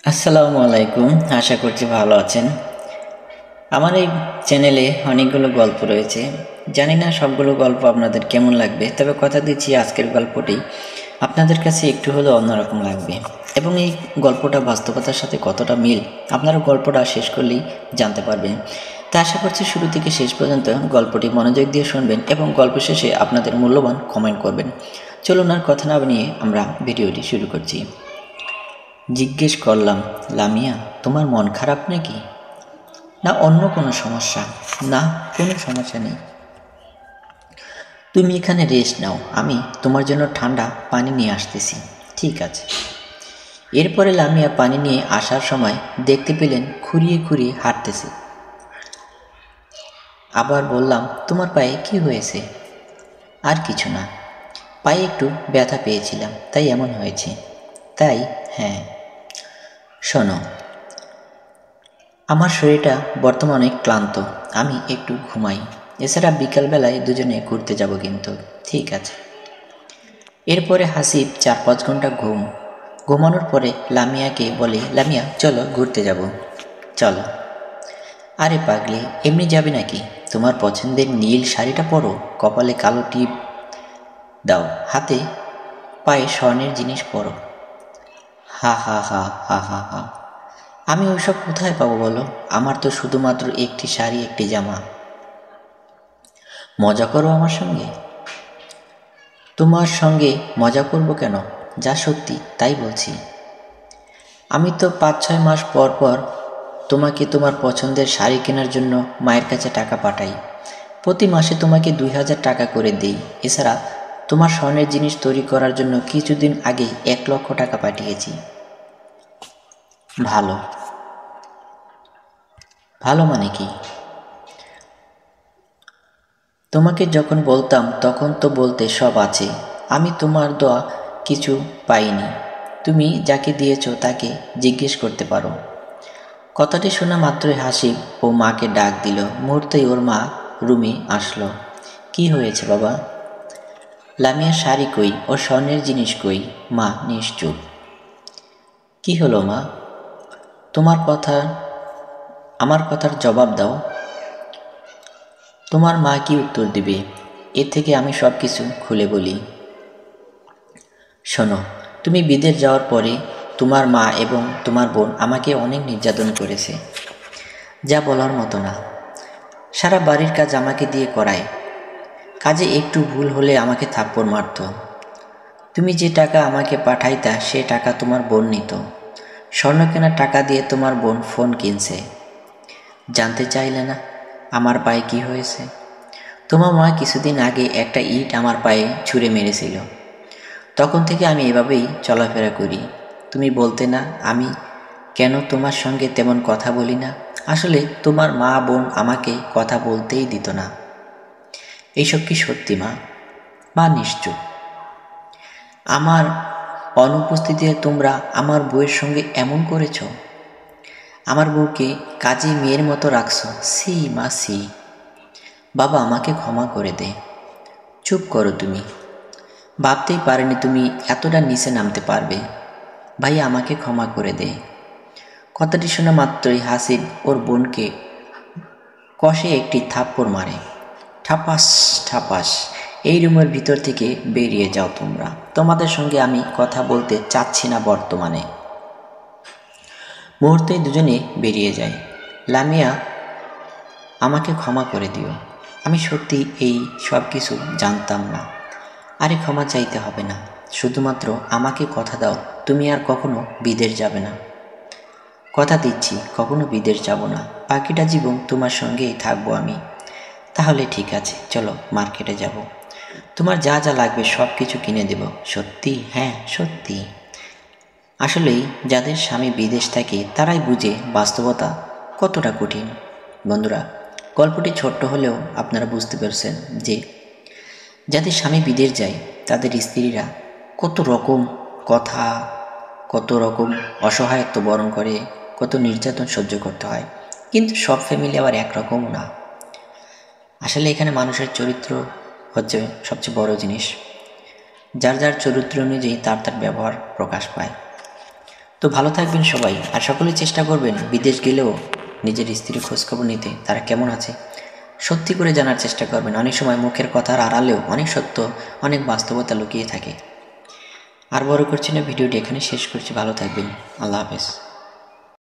আসসালামু আলাইকুম। আশা করছি ভালো আছেন। আমার এই চ্যানেলে অনেকগুলো গল্প রয়েছে। জানি না সবগুলো গল্প আপনাদের কেমন লাগবে, তবে কথা দিচ্ছি আজকের গল্পটি আপনাদের কাছে একটু হলেও অন্যরকম লাগবে এবং এই গল্পটা বাস্তবতার সাথে কতটা মিল আপনারা গল্পটা শেষ করলেই জানতে পারবেন। তা আশা করছি শুরু থেকে শেষ পর্যন্ত গল্পটি মনোযোগ দিয়ে শুনবেন এবং গল্প শেষে আপনাদের মূল্যবান কমেন্ট করবেন। চলুন আর কথা না বানিয়ে আমরা ভিডিওটি শুরু করছি। জিজ্ঞেস করলাম, লামিয়া, তোমার মন খারাপ নাকি? না অন্য কোনো সমস্যা? না, কোনো সমস্যা নেই। তুমি এখানে রেস্ট নাও, আমি তোমার জন্য ঠান্ডা পানি নিয়ে আসতেছি। ঠিক আছে। এরপরে লামিয়া পানি নিয়ে আসার সময় দেখতে পেলেন খুঁড়িয়ে খুঁড়িয়ে হাঁটতেছে। আবার বললাম, তোমার পায়ে কি হয়েছে? আর কিছু না, পায়ে একটু ব্যথা পেয়েছিলাম, তাই এমন হয়েছে। তাই? হ্যাঁ। শোনো, আমার শরীরটা বর্তমানে ক্লান্ত, আমি একটু ঘুমাই। এছাড়া বিকালবেলায় দুজনে ঘুরতে যাব কিন্তু। ঠিক আছে। এরপরে হাসিব 4-5 ঘন্টা ঘুমানোর পরে লামিয়াকে বলে, লামিয়া চলো ঘুরতে যাব। চলো। আরে পাগলি, এমনি যাবে নাকি? তোমার পছন্দের নীল শাড়িটা পরো, কপালে কালো টিপ দাও, হাতে পায়ে স্বর্ণের জিনিস পরো। হা হা হা হা হা হা। আমি ওইসব কোথায় পাবো বলো? আমার তো শুধুমাত্র একটি শাড়ি, একটি জামা। মজা করো আমার সঙ্গে? তোমার সঙ্গে মজা করব কেন? যা সত্যি তাই বলছি। আমি তো 5-6 মাস পর পর তোমাকে তোমার পছন্দের শাড়ি কেনার জন্য মায়ের কাছে টাকা পাঠাই। প্রতি মাসে তোমাকে 2000 টাকা করে দেই। এছাড়া তোমার স্বর্ণের জিনিস তৈরি করার জন্য কিছুদিন আগে 1 লক্ষ টাকা পাঠিয়েছি। ভালো। ভালো মানে কি? তোমাকে যখন বলতাম তখন তো বলতে সব আছে। আমি তোমার দেওয়া কিছু পাইনি। তুমি যাকে দিয়েছ তাকে জিজ্ঞেস করতে পারো। কথাটি শোনা মাত্রই হাসিব ও মাকে ডাক দিল। মুহূর্তেই ওর মা রুমে আসলো। কি হয়েছে বাবা? লামিয়ার শাড়ি কই, ও স্বর্ণের জিনিস কই? মা নিশ্চুপ। কি হলো মা? তোমার কথা, আমার কথার জবাব দাও। তোমার মা কি উত্তর দিবে? এর থেকে আমি সব কিছু খুলে বলি। শোনো, তুমি বিদেশ যাওয়ার পরে তোমার মা এবং তোমার বোন আমাকে অনেক নির্যাতন করেছে, যা বলার মতো না। সারা বাড়ির কাজ আমাকে দিয়ে করায়। কাজে একটু ভুল হলে আমাকে থাপ্পড় মারত। তুমি যে টাকা আমাকে পাঠাইতা সে টাকা তোমার বোন নিত। স্বর্ণ কেনার টাকা দিয়ে তোমার বোন ফোন কিনছে। জানতে চাইলে না আমার পায়ে কি হয়েছে? তোমার মা কিছুদিন আগে একটা ইট আমার পায়ে ছুঁড়ে মেরেছিল। তখন থেকে আমি এভাবেই চলাফেরা করি। তুমি বলতে না আমি কেন তোমার সঙ্গে তেমন কথা বলি না? আসলে তোমার মা বোন আমাকে কথা বলতেই দিত না। এইসব কি সত্যি মা? মা নিশ্চুপ। আমার অনুপস্থিতিতে তোমরা আমার বউয়ের সঙ্গে এমন করেছ? আমার বউকে কাজে মেয়ের মতো রাখছ। সি মা সি। বাবা আমাকে ক্ষমা করে দে। চুপ করো তুমি। ভাবতেই পারিনি তুমি এতটা নিচে নামতে পারবে। ভাইয়া আমাকে ক্ষমা করে দে। কথাটি শোনা মাত্রই হাসিব ওর বোনকে কষে একটি থাপ্পড় মারে। ঠাপাস ঠাপাস। এই রুমের ভিতর থেকে বেরিয়ে যাও তোমরা। তোমাদের সঙ্গে আমি কথা বলতে চাচ্ছি না বর্তমানে। মুহূর্তেই দুজনে বেরিয়ে যায়। লামিয়া, আমাকে ক্ষমা করে দিও। আমি সত্যি এই সব কিছু জানতাম না। আরে ক্ষমা চাইতে হবে না, শুধুমাত্র আমাকে কথা দাও তুমি আর কখনো বিদেশ যাবে না। কথা দিচ্ছি কখনো বিদেশ যাব না। বাকিটা জীবন তোমার সঙ্গেই থাকবো আমি। তাহলে ঠিক আছে, চলো মার্কেটে যাব। তোমার যা যা লাগবে সব কিছু কিনে দেব। সত্যি? হ্যাঁ সত্যি। আসলেই যাদের স্বামী বিদেশ থাকে তারাই বুঝে বাস্তবতা কতটা কঠিন। বন্ধুরা, গল্পটি ছোট্ট হলেও আপনারা বুঝতে পারছেন যে যাদের স্বামী বিদেশ যায় তাদের স্ত্রীরা কত রকম কথা, কত রকম অসহায়ত্ব বরণ করে, কত নির্যাতন সহ্য করতে হয়। কিন্তু সব ফ্যামিলি আবার একরকম না। আসলে এখানে মানুষের চরিত্র হচ্ছে সবচেয়ে বড় জিনিস। যার যার চরিত্র অনুযায়ী তার তার ব্যবহার প্রকাশ পায়। তো ভালো থাকবেন সবাই, আর সকলে চেষ্টা করবেন বিদেশ গেলেও নিজের স্ত্রীর খোঁজখবর নিতে, তারা কেমন আছে সত্যি করে জানার চেষ্টা করবেন। অনেক সময় মুখের কথার আড়ালেও অনেক সত্য, অনেক বাস্তবতা লুকিয়ে থাকে। আর বড় করছি না, ভিডিওটি এখানে শেষ করছি। ভালো থাকবেন, আল্লাহ হাফেজ।